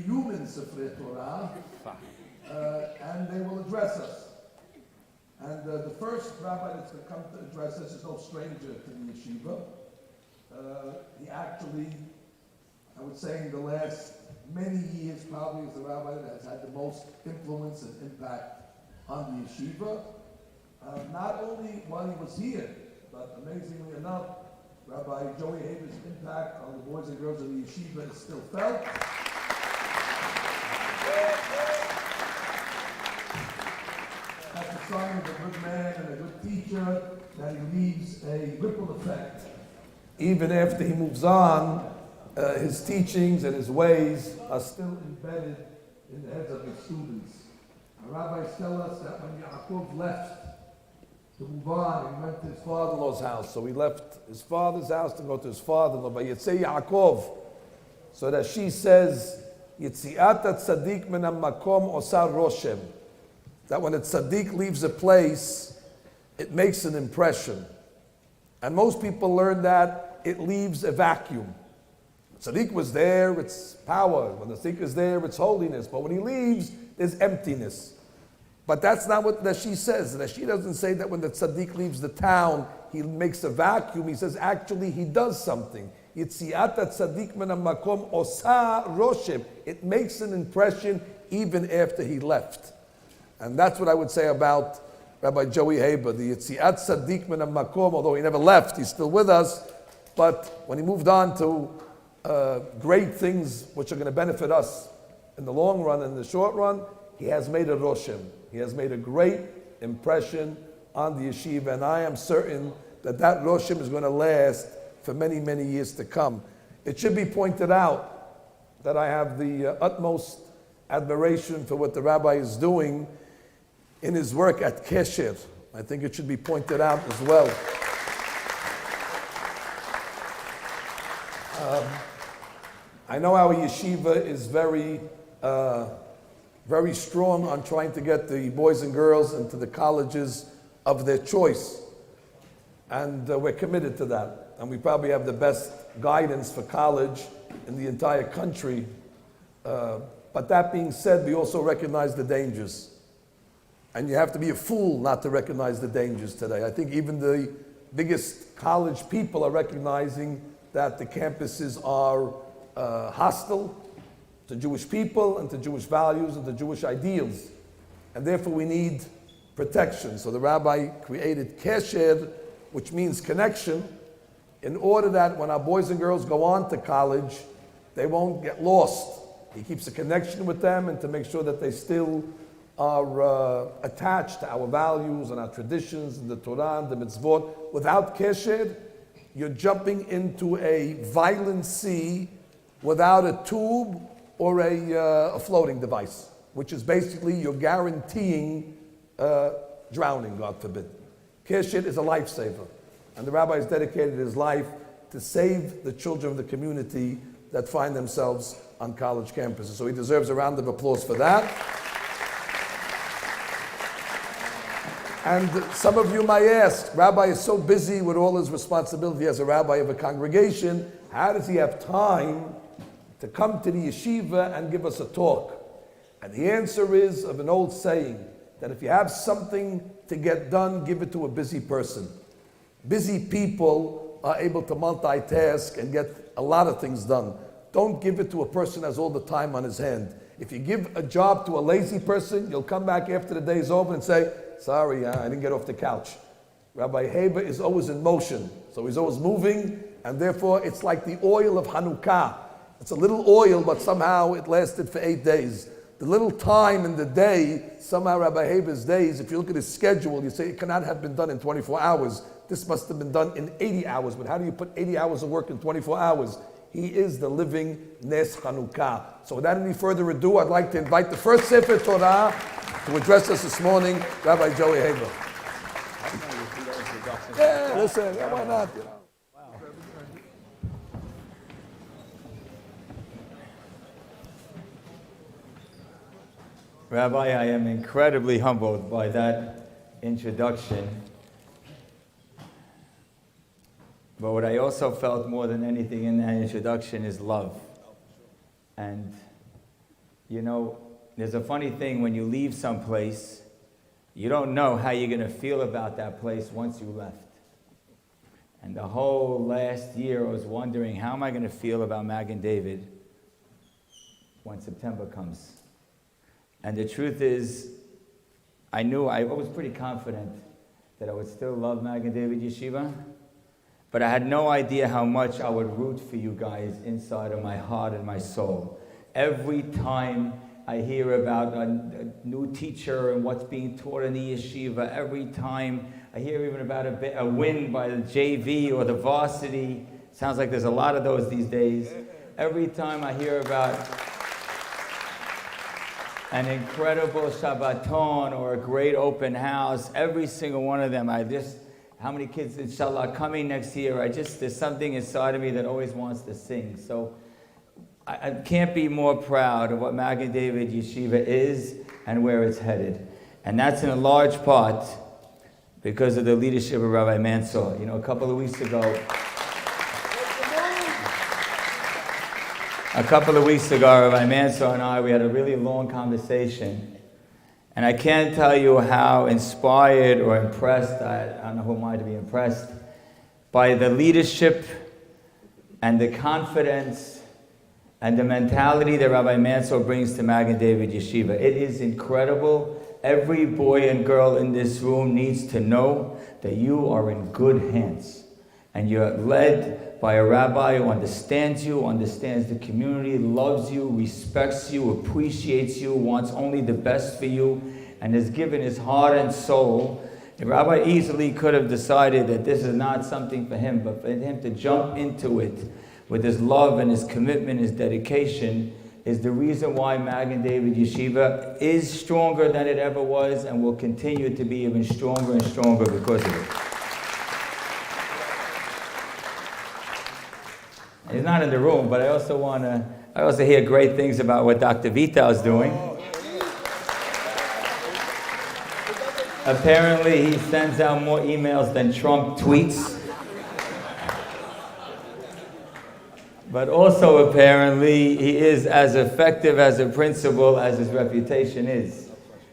Iyumin Sifrei Torah, and they will address us. And the first rabbi that's going to come to address us is no stranger to the yeshiva. He actually, I would say in the last many years, probably is the rabbi that has had the most influence and impact on the yeshiva. Not only while he was here, but amazingly enough, Rabbi Joey Haber's impact on the boys and girls of the yeshiva is still felt. That's a sign of a good man and a good teacher, that he leaves a ripple effect. Even after he moves on, his teachings and his ways are still embedded in the heads of his students. Our rabbis tell us that when Yaakov left to move on, he went to his father-in-law's house. So he left his father's house to go to his father-in-law. But Yitzei Yaakov, so that she says, Yitziat tzaddik min hamakom osa roshem. That when a tzaddik leaves a place, it makes an impression. And most people learn that it leaves a vacuum. Tzaddik was there, it's power. When the tzaddik is there, it's holiness. But when he leaves, there's emptiness. But that's not what that she says. That she doesn't say that when the tzaddik leaves the town, he makes a vacuum. He says actually he does something. Yitziat tzaddik min hamakom osa roshem. It makes an impression even after he left. And that's what I would say about Rabbi Joey Haber. The Yitziat tzaddik min hamakom, although he never left, he's still with us. But when he moved on to great things which are going to benefit us in the long run and in the short run, he has made a roshem. He has made a great impression on the yeshiva, and I am certain that that roshem is going to last for many, many years to come. It should be pointed out that I have the utmost admiration for what the rabbi is doing in his work at Kesher. I think it should be pointed out as well. I know our yeshiva is very strong on trying to get the boys and girls into the colleges of their choice. And we're committed to that. And we probably have the best guidance for college in the entire country. But that being said, we also recognize the dangers. And you have to be a fool not to recognize the dangers today. I think even the biggest college people are recognizing that the campuses are hostile to Jewish people and to Jewish values and to Jewish ideals. And therefore we need protection. So the rabbi created Kesher, which means connection, in order that when our boys and girls go on to college, they won't get lost. He keeps a connection with them and to make sure that they still are attached to our values and our traditions and the Torah and the mitzvot. Without Kesher, you're jumping into a violent sea without a tube or a floating device, which is basically you're guaranteeing drowning, God forbid. Kesher is a lifesaver, and the rabbi has dedicated his life to save the children of the community that find themselves on college campuses. So he deserves a round of applause for that. And some of you might ask, Rabbi is so busy with all his responsibility as a rabbi of a congregation, how does he have time to come to the yeshiva and give us a talk? And the answer is of an old saying, that if you have something to get done, give it to a busy person. Busy people are able to multitask and get a lot of things done. Don't give it to a person who has all the time on his hand. If you give a job to a lazy person, you'll come back after the day is over and say, sorry, I didn't get off the couch. Rabbi Haber is always in motion, so he's always moving, and therefore it's like the oil of Hanukkah. It's a little oil, but somehow it lasted for 8 days. The little time in the day, somehow Rabbi Haber's days, if you look at his schedule, you say it cannot have been done in 24 hours. This must have been done in 80 hours. But how do you put 80 hours of work in 24 hours? He is the living Nes Hanukkah. So without any further ado, I'd like to invite the first Sefer Torah to address us this morning, Rabbi Joey Haber. Yeah, listen, why not? You know? Rabbi, I am incredibly humbled by that introduction. But what I also felt more than anything in that introduction is love. And You know, there's a funny thing when you leave someplace, you don't know how you're going to feel about that place once you left. And the whole last year I was wondering, how am I going to feel about Magen David when September comes? And the truth is, I was pretty confident that I would still love Magen David Yeshivah, but I had no idea how much I would root for you guys inside of my heart and my soul. Every time I hear about a new teacher and what's being taught in the yeshiva, every time I hear even about a win by the JV or the varsity, sounds like there's a lot of those these days. Every time I hear about an incredible Shabbaton or a great open house, every single one of them, how many kids, inshallah, coming next year, there's something inside of me that always wants to sing. So I can't be more proud of what Magen David Yeshiva is and where it's headed. And that's in a large part because of the leadership of Rabbi Mansour. You know, a couple of weeks ago, Rabbi Mansour and I, we had a really long conversation. And I can't tell you how inspired or impressed, I don't know who am I to be impressed, by the leadership and the confidence and the mentality that Rabbi Mansour brings to Magen David Yeshiva. It is incredible. Every boy and girl in this room needs to know that you are in good hands. And you're led by a rabbi who understands you, understands the community, loves you, respects you, appreciates you, wants only the best for you, and has given his heart and soul. The rabbi easily could have decided that this is not something for him, but for him to jump into it with his love and his commitment, his dedication, is the reason why Magen David Yeshiva is stronger than it ever was and will continue to be even stronger and stronger because of it. He's not in the room, but I also hear great things about what Dr. Vita is doing. Apparently he sends out more emails than Trump tweets. But also apparently he is as effective as a principal as his reputation is.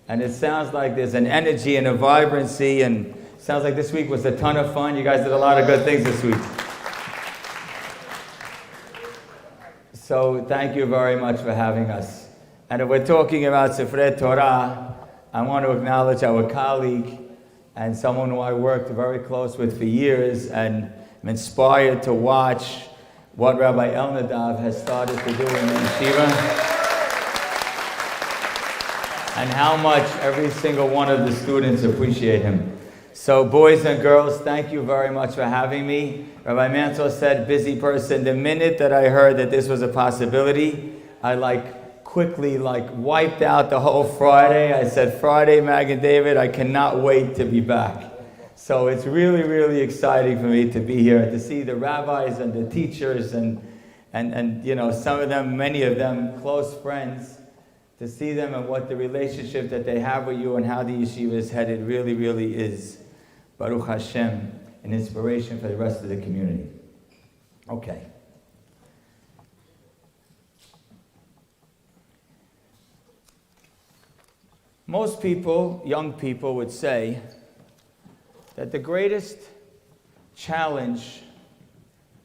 And it sounds like there's an energy and a vibrancy, and it sounds like this week was a ton of fun. You guys did a lot of good things this week. So thank you very much for having us. And if we're talking about Sifrei Torah, I want to acknowledge our colleague and someone who I worked very close with for years, and I'm inspired to watch what Rabbi Elnadav has started to do in the Yeshiva, and how much every single one of the students appreciate him. So boys and girls, thank you very much for having me. Rabbi Mansour said, busy person. The minute that I heard that this was a possibility, I quickly wiped out the whole Friday. I said, Friday, Magen David, I cannot wait to be back. So it's really, really exciting for me to be here and to see the rabbis and the teachers and you know, some of them, many of them, close friends, to see them and what the relationship that they have with you and how the yeshiva is headed really, really is, Baruch Hashem, an inspiration for the rest of the community. Okay. Most people, young people, would say that the greatest challenge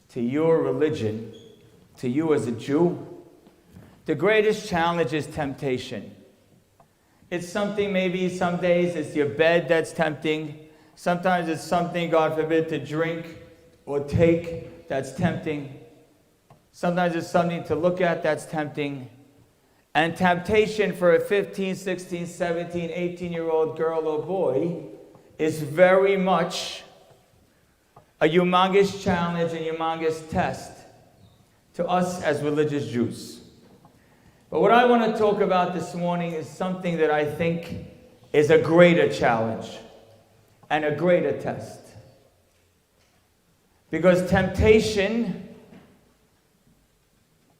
to your religion, to you as a Jew, the greatest challenge is temptation. It's something, maybe some days it's your bed that's tempting. Sometimes it's something, God forbid, to drink or take that's tempting. Sometimes it's something to look at that's tempting. And temptation for a 15, 16, 17, 18-year-old girl or boy is very much a humongous challenge and humongous test to us as religious Jews. But what I want to talk about this morning is something that I think is a greater challenge and a greater test. Because temptation,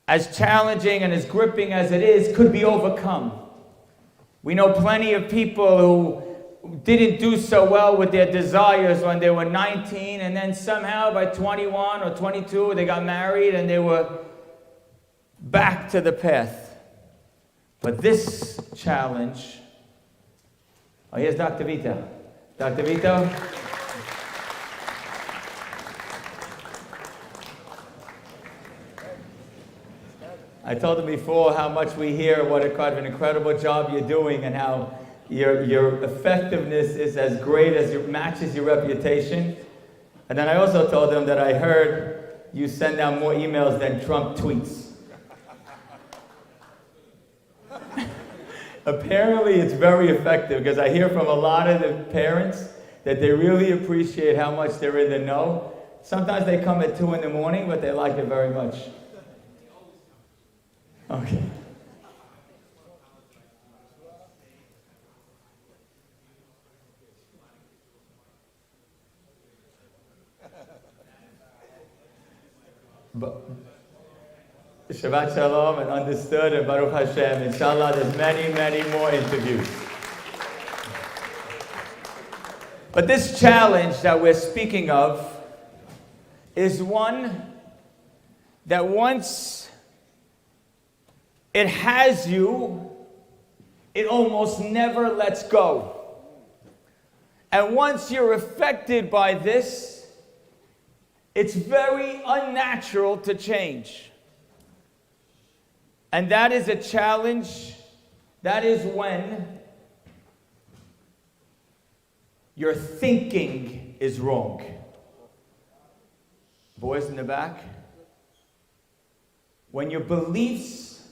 as challenging and as gripping as it is, could be overcome. We know plenty of people who didn't do so well with their desires when they were 19, and then somehow by 21 or 22 they got married and they were back to the path. But this challenge, oh, here's Dr. Vito. Dr. Vito? I told him before how much we hear what a kind of an incredible job you're doing and how your effectiveness is as great as it matches your reputation. And then I also told him that I heard you send out more emails than Trump tweets. Apparently it's very effective because I hear from a lot of the parents that they really appreciate how much they're in the know. Sometimes they come at 2 in the morning, but they like it very much. Okay. But Shabbat Shalom and understood and Baruch Hashem. Inshallah, there's many, many more interviews. But this challenge that we're speaking of is one that once it has you, it almost never lets go. And once you're affected by this, it's very unnatural to change. And that is a challenge. That is when your thinking is wrong. Boys in the back, when your beliefs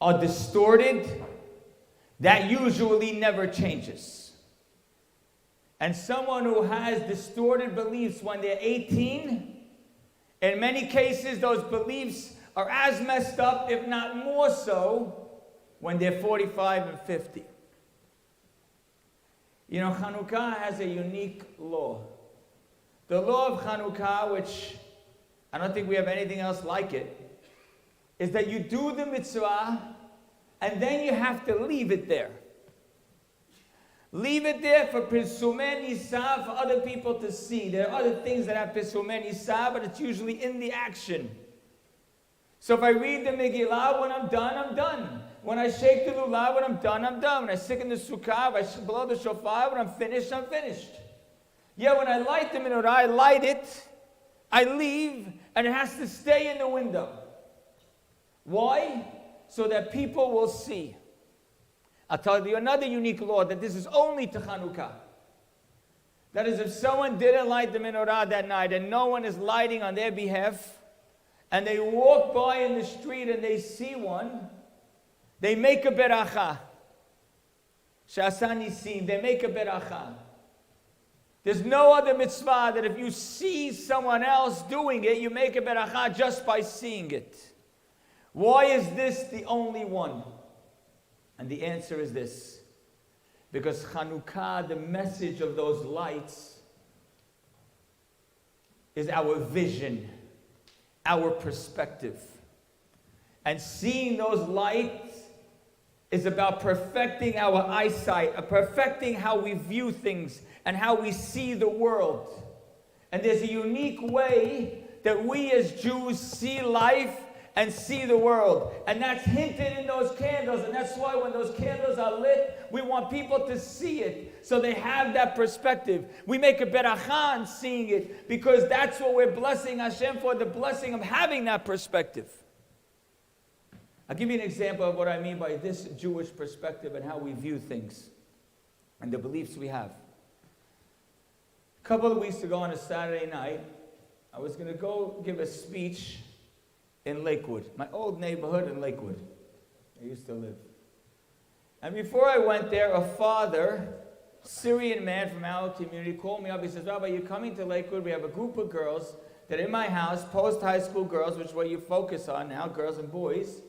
are distorted, that usually never changes. And someone who has distorted beliefs when they're 18, in many cases those beliefs are as messed up, if not more so, when they're 45 and 50. You know, Hanukkah has a unique law. The law of Hanukkah, which I don't think we have anything else like it, is that you do the mitzvah and then you have to leave it there. Leave it there for Pirsumei Nisav, for other people to see. There are other things that have Pirsumei Nisav, but it's usually in the action. So if I read the Megillah, when I'm done, I'm done. When I shake the lulav, when I'm done, I'm done. When I sit in the sukkah, if I blow the shofar, when I'm finished, I'm finished. Yeah, when I light the menorah, I light it, I leave, and it has to stay in the window. Why? So that people will see. I'll tell you another unique law, that this is only to Hanukkah. That is, if someone didn't light the menorah that night and no one is lighting on their behalf, and they walk by in the street and they see one, they make a beracha. Sha'asa nisim, they make a beracha. There's no other mitzvah that if you see someone else doing it, you make a beracha just by seeing it. Why is this the only one? And the answer is this. Because Hanukkah, the message of those lights, is our vision, our perspective. And seeing those lights is about perfecting our eyesight, perfecting how we view things and how we see the world. And there's a unique way that we as Jews see life and see the world. And that's hinted in those candles. And that's why when those candles are lit, we want people to see it so they have that perspective. We make a beracha on seeing it because that's what we're blessing Hashem for, the blessing of having that perspective. I'll give you an example of what I mean by this Jewish perspective and how we view things and the beliefs we have. A couple of weeks ago on a Saturday night, I was going to go give a speech in Lakewood, my old neighborhood in Lakewood. I used to live. And before I went there, a father, Syrian man from our community, called me up. He says, Rabbi, you're coming to Lakewood. We have a group of girls that are in my house, post-high school girls, which is what you focus on now, girls and boys.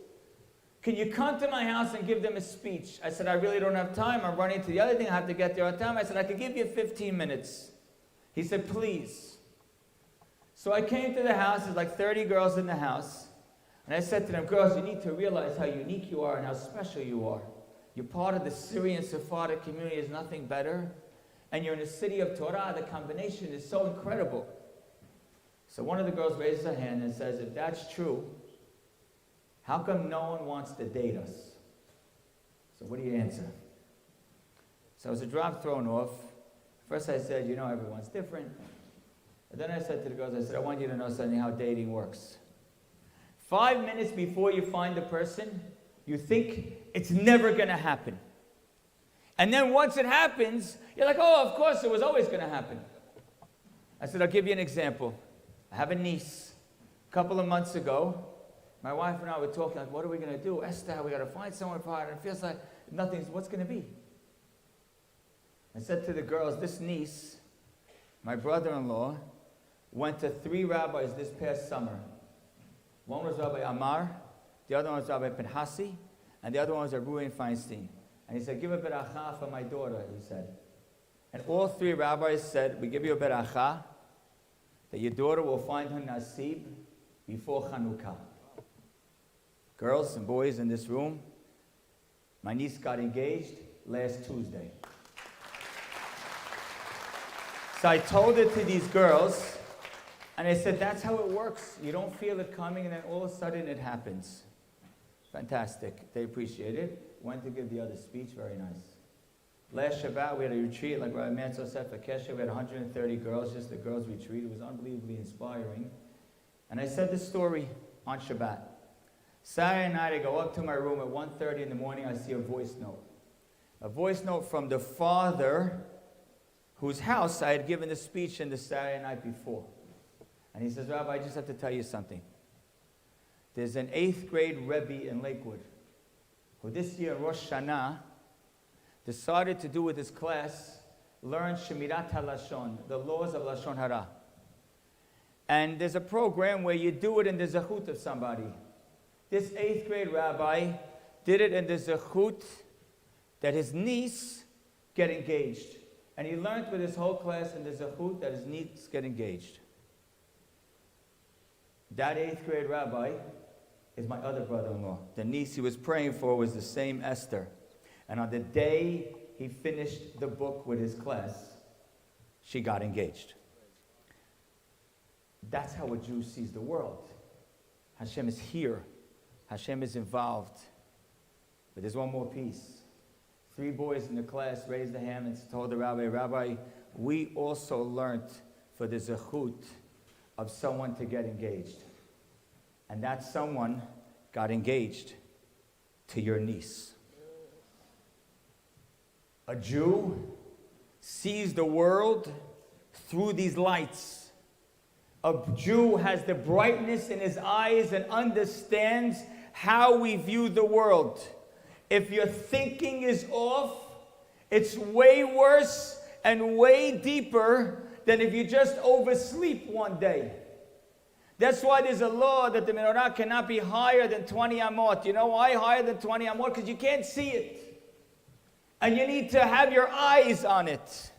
Can you come to my house and give them a speech? I said, I really don't have time. I'm running to the other thing. I have to get there on time. I said, I could give you 15 minutes. He said, please. So I came to the house. There's like 30 girls in the house. And I said to them, girls, you need to realize how unique you are and how special you are. You're part of the Syrian Sephardic community. There's nothing better. And you're in a city of Torah. The combination is so incredible. So one of the girls raises her hand and says, if that's true, how come no one wants to date us? So what do you answer? So it was a drop thrown off. First I said, everyone's different. And then I said to the girls, I said, I want you to know something, how dating works. 5 minutes before you find the person, you think it's never going to happen. And then once it happens, you're like, oh, of course, it was always going to happen. I said, I'll give you an example. I have a niece. A couple of months ago, my wife and I were talking, like, what are we going to do? Esther, we got to find someone for her. And it feels like what's going to be? I said to the girls, this niece, my brother-in-law, went to 3 rabbis this past summer. One was Rabbi Amar, the other one was Rabbi Pinhasi, and the other one was Rabbi Feinstein. And he said, give a beracha for my daughter, he said. And all 3 rabbis said, we give you a beracha, that your daughter will find her nasib before Chanukah. Girls and boys in this room, my niece got engaged last Tuesday. So I told it to these girls, and I said, that's how it works. You don't feel it coming, and then all of a sudden it happens. Fantastic. They appreciate it. Went to give the other speech. Very nice. Last Shabbat, we had a retreat, like Rabbi Mansour said for Keshe. We had 130 girls, just the girls' retreat. It was unbelievably inspiring. And I said this story on Shabbat. Saturday night, I go up to my room at 1:30 in the morning. I see a voice note. A voice note from the father whose house I had given the speech in the Saturday night before. And he says, Rabbi, I just have to tell you something. There's an 8th grade Rebbe in Lakewood who this year, Rosh Hashanah, decided to do with his class, learn Shemirat HaLashon, the laws of Lashon Hara. And there's a program where you do it in the zechut of somebody. This 8th grade rabbi did it in the zechut that his niece get engaged. And he learned with his whole class in the zechut that his niece get engaged. That 8th grade rabbi is my other brother-in-law. The niece he was praying for was the same Esther. And on the day he finished the book with his class, she got engaged. That's how a Jew sees the world. Hashem is here. Hashem is involved. But there's one more piece. 3 boys in the class raised their hand and told the rabbi, Rabbi, we also learned for the zechut of someone to get engaged. And that someone got engaged to your niece. A Jew sees the world through these lights. A Jew has the brightness in his eyes and understands how we view the world. If your thinking is off, it's way worse and way deeper than if you just oversleep one day. That's why there's a law that the menorah cannot be higher than 20 amot. You know why higher than 20 amot? Because you can't see it. And you need to have your eyes on it.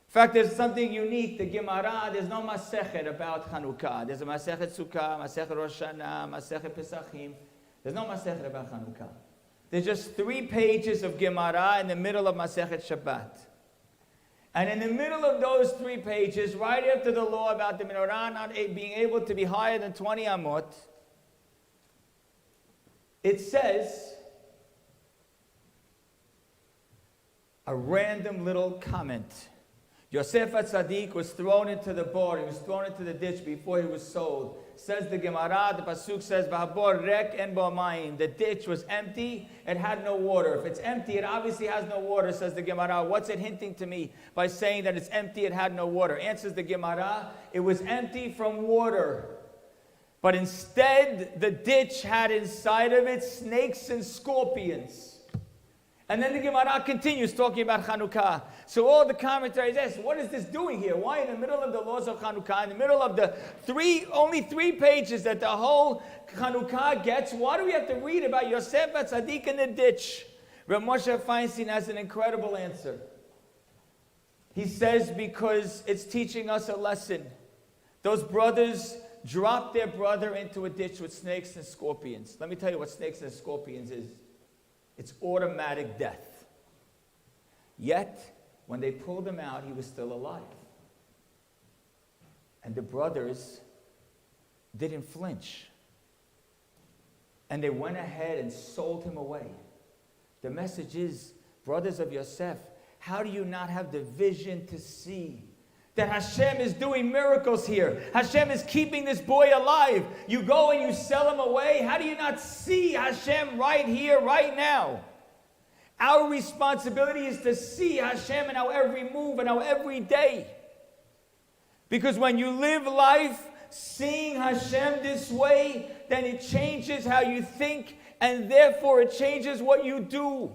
In fact, there's something unique. The Gemara, there's no Masechet about Chanukah. There's a Masechet Sukkah, Masechet Rosh Hashanah, Masechet Pesachim. There's no Masechet about Chanukah. There's just 3 pages of Gemara in the middle of Masechet Shabbat. And in the middle of those 3 pages, right after the law about the menorah not being able to be higher than 20 amot, it says a random little comment. Yosef HaTzadik was thrown into the bar. He was thrown into the ditch before he was sold. Says the Gemara, the Pasuk says, V'habor rek en bo mayim. The ditch was empty, it had no water. If it's empty, it obviously has no water, says the Gemara. What's it hinting to me by saying that it's empty, it had no water? Answers the Gemara, it was empty from water. But instead, the ditch had inside of it snakes and scorpions. And then the Gemara continues talking about Chanukah. So all the commentaries ask, what is this doing here? Why in the middle of the laws of Chanukah, in the middle of the only 3 pages that the whole Chanukah gets, why do we have to read about Yosef HaTzadik in the ditch? Rav Moshe Feinstein has an incredible answer. He says because it's teaching us a lesson. Those brothers dropped their brother into a ditch with snakes and scorpions. Let me tell you what snakes and scorpions is. It's automatic death. Yet, when they pulled him out, he was still alive. And the brothers didn't flinch. And they went ahead and sold him away. The message is, brothers of Yosef, how do you not have the vision to see that Hashem is doing miracles here? Hashem is keeping this boy alive. You go and you sell him away. How do you not see Hashem right here, right now? Our responsibility is to see Hashem in our every move and our every day. Because when you live life seeing Hashem this way, then it changes how you think, and therefore it changes what you do.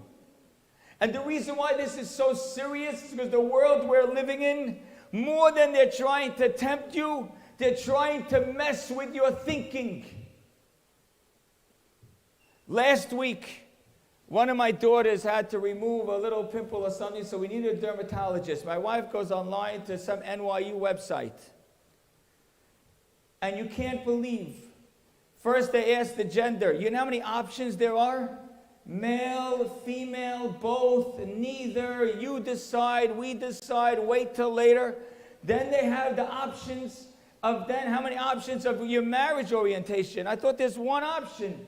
And the reason why this is so serious is because the world we're living in, more than they're trying to tempt you, they're trying to mess with your thinking. Last week, one of my daughters had to remove a little pimple or something, so we needed a dermatologist. My wife goes online to some NYU website. And you can't believe. First they ask the gender. You know how many options there are? Male, female, both, neither, you decide, we decide, wait till later. Then they have the options of how many options of your marriage orientation? I thought there's one option.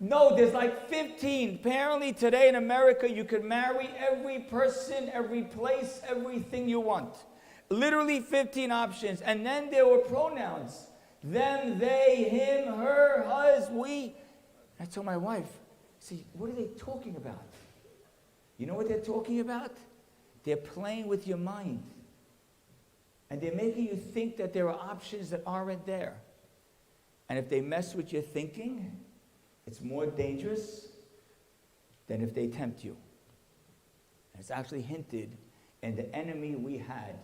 No, there's like 15. Apparently today in America you can marry every person, every place, everything you want. Literally 15 options. And then there were pronouns. Them, they, him, her, hers, we. I told my wife, see, what are they talking about? You know what they're talking about? They're playing with your mind. And they're making you think that there are options that aren't there. And if they mess with your thinking, it's more dangerous than if they tempt you. And it's actually hinted in the enemy we had.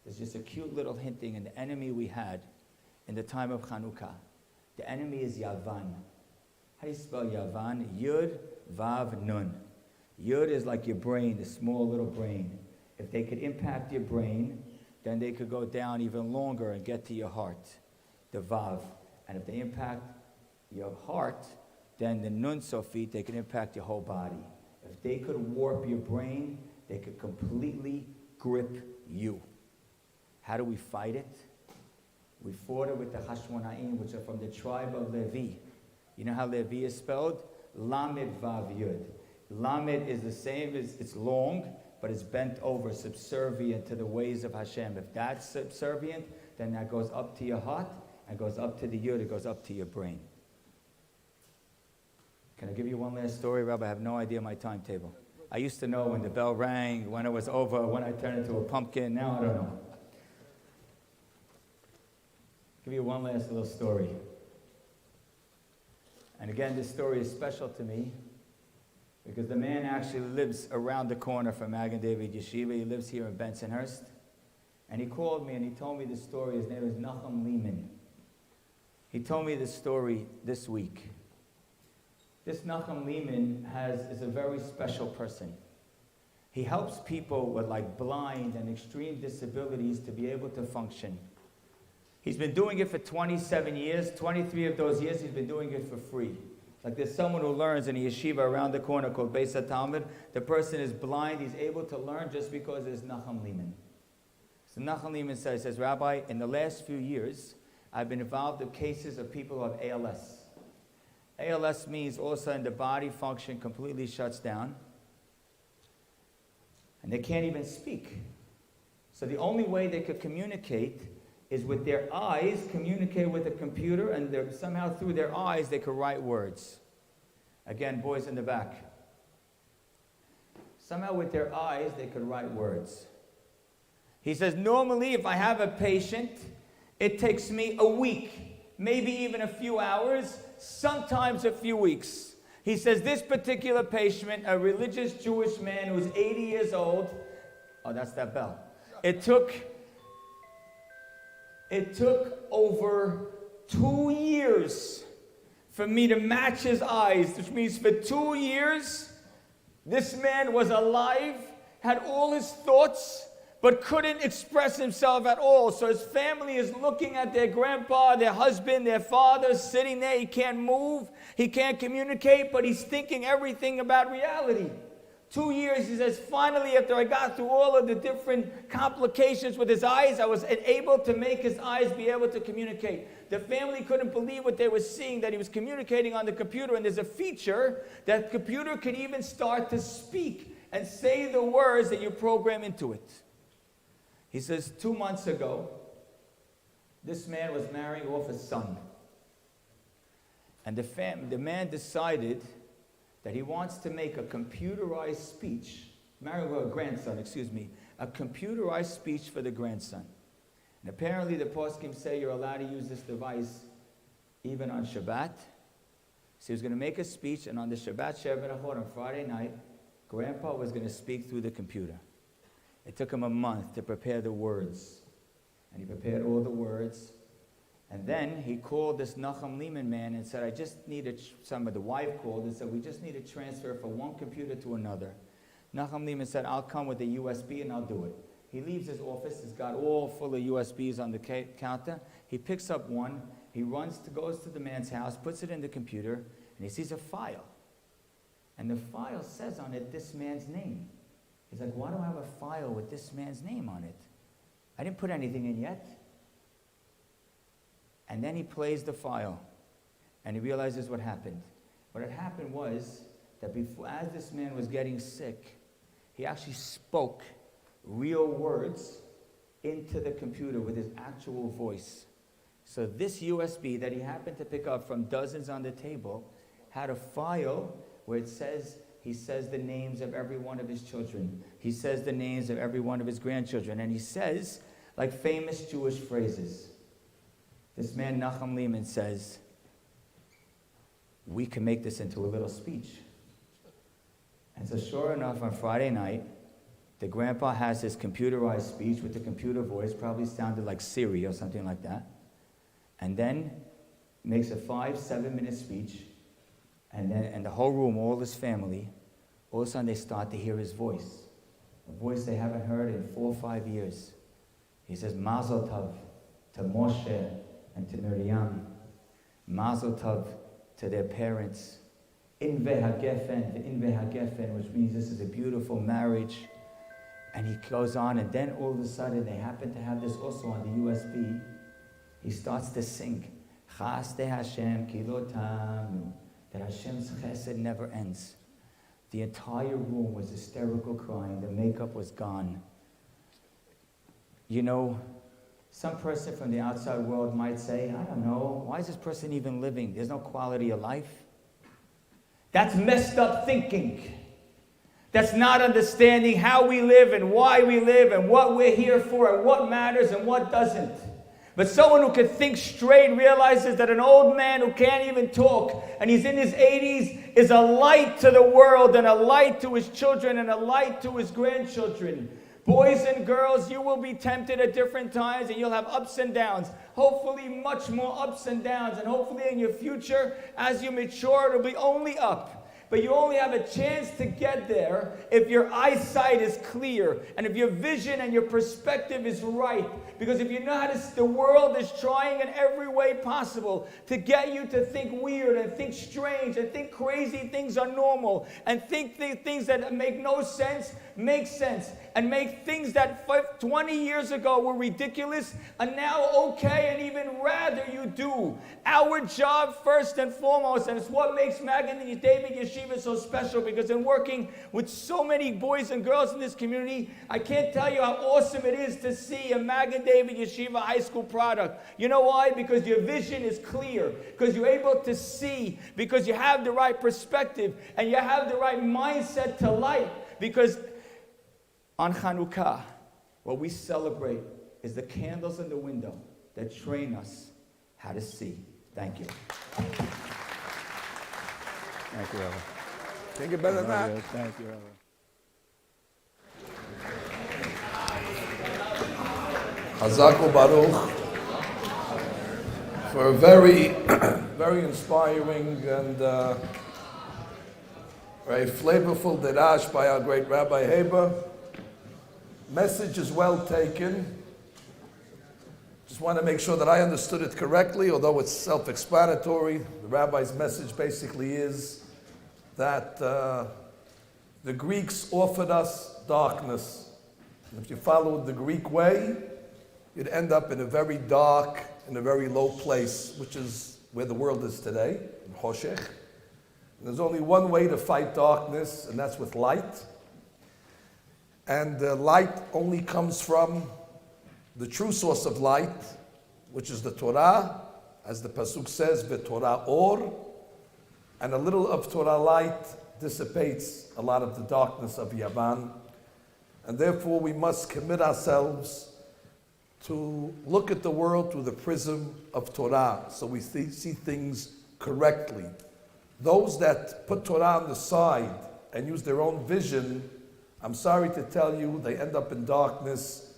There's just a cute little hinting in the enemy we had in the time of Chanukah. The enemy is Yavan. How do you spell Yavan? Yud, Vav, Nun. Yud is like your brain, the small little brain. If they could impact your brain, then they could go down even longer and get to your heart, the Vav. And if they impact your heart, then the Nun Sofit, they can impact your whole body. If they could warp your brain, they could completely grip you. How do we fight it? We fought it with the Hashmonaim, which are from the tribe of Levi. You know how Levi is spelled? Lamed Vav Yud. Lamed is the same as, it's long, but it's bent over, subservient to the ways of Hashem. If that's subservient, then that goes up to your heart, and goes up to the Yud, it goes up to your brain. Can I give you one last story, Rabbi? I have no idea my timetable. I used to know when the bell rang, when it was over, when I turned into a pumpkin. Now I don't know. Give you one last little story. And again, this story is special to me because the man actually lives around the corner from Magen Yeshivah. He lives here in Bensonhurst. And he called me and he told me this story. His name is Nachum Lehman. He told me this story this week. This Nachum Lehman is a very special person. He helps people with like blind and extreme disabilities to be able to function. He's been doing it for 27 years. 23 of those years, he's been doing it for free. Like there's someone who learns in a yeshiva around the corner called Beis HaTalmud. The person is blind. He's able to learn just because there's Nachum Lehman. So Nachum Lehman says, Rabbi, in the last few years, I've been involved in cases of people who have ALS. ALS means all of a sudden the body function completely shuts down. And they can't even speak. So the only way they could communicate is with their eyes, communicate with the computer, and somehow through their eyes they could write words. Again, boys in the back. Somehow with their eyes they could write words. He says, normally if I have a patient, it takes me a week, maybe even a few hours, sometimes a few weeks. He says, this particular patient, a religious Jewish man who's 80 years old, oh, that's that bell. It took over 2 years for me to match his eyes, which means for 2 years, this man was alive, had all his thoughts, but couldn't express himself at all. So his family is looking at their grandpa, their husband, their father, sitting there. He can't move, he can't communicate, but he's thinking everything about reality. 2 years, he says, finally, after I got through all of the different complications with his eyes, I was able to make his eyes be able to communicate. The family couldn't believe what they were seeing, that he was communicating on the computer. And there's a feature that the computer could even start to speak and say the words that you program into it. He says, 2 months ago, this man was marrying off his son. And the man decided that he wants to make a computerized speech, marrying a grandson, a computerized speech for the grandson. And apparently the poskim say you're allowed to use this device even on Shabbat. So he was going to make a speech, and on the Shabbat Shabbat on Friday night, Grandpa was going to speak through the computer. It took him a month to prepare the words. And he prepared all the words. And then he called this Nachum Lehman man and said, I just need the wife called and said, we just need a transfer from one computer to another. Nachum Lehman said, I'll come with a USB and I'll do it. He leaves his office, it's got all full of USBs on the counter. He picks up one, he goes to the man's house, puts it in the computer, and he sees a file. And the file says on it this man's name. He's like, why do I have a file with this man's name on it? I didn't put anything in yet. And then he plays the file, and he realizes what happened. What had happened was that as this man was getting sick, he actually spoke real words into the computer with his actual voice. So this USB that he happened to pick up from dozens on the table had a file where he says the names of every one of his children. He says the names of every one of his grandchildren. And he says, like famous Jewish phrases. This man, Nachum Lehman, says, we can make this into a little speech. And so sure enough, on Friday night, the grandpa has his computerized speech with the computer voice, probably sounded like Siri or something like that. And then makes a 5-7 minute speech. And the whole room, all his family, all of a sudden they start to hear his voice. A voice they haven't heard in 4 or 5 years. He says, Mazel Tov to Moshe and to Miriam. Mazel Tov to their parents. Inve HaGefen, which means this is a beautiful marriage. And he goes on, and then all of a sudden, they happen to have this also on the USB. He starts to sing, Chaste Hashem Kilotanu, that Hashem's chesed never ends. The entire room was hysterical crying. The makeup was gone. You know, some person from the outside world might say, I don't know, why is this person even living? There's no quality of life. That's messed up thinking. That's not understanding how we live and why we live and what we're here for and what matters and what doesn't. But someone who can think straight realizes that an old man who can't even talk and he's in his 80s is a light to the world and a light to his children and a light to his grandchildren. Boys and girls, you will be tempted at different times and you'll have ups and downs. Hopefully much more ups and downs. And hopefully in your future, as you mature, it'll be only up. But you only have a chance to get there if your eyesight is clear and if your vision and your perspective is right. Because if you know how the world is trying in every way possible to get you to think weird and think strange and think crazy things are normal and think things that make no sense make sense and make things that 20 years ago were ridiculous and now okay and even rather you do. Our job first and foremost, and it's what makes Magen and David Yeshivah so special, because in working with so many boys and girls in this community, I can't tell you how awesome it is to see a Magen David Yeshivah high school product. You know why? Because your vision is clear, because you're able to see, because you have the right perspective, and you have the right mindset to life. Because on Chanukah, what we celebrate is the candles in the window that train us how to see. Thank you. Thank you, Rabbi. Can't get better than that. Thank you, Rabbi. Hazak Baruch for a very, very inspiring and very flavorful derash by our great Rabbi Haber. Message is well taken. Just want to make sure that I understood it correctly, although it's self-explanatory. The rabbi's message basically is that the Greeks offered us darkness. And if you followed the Greek way, you'd end up in a very dark, in a very low place, which is where the world is today, in Hoshech. There's only one way to fight darkness, and that's with light. And light only comes from the true source of light, which is the Torah, as the Pasuk says, V'Torah or, and a little of Torah light dissipates a lot of the darkness of Yavan. And therefore we must commit ourselves to look at the world through the prism of Torah, so we see things correctly. Those that put Torah on the side and use their own vision, I'm sorry to tell you, they end up in darkness,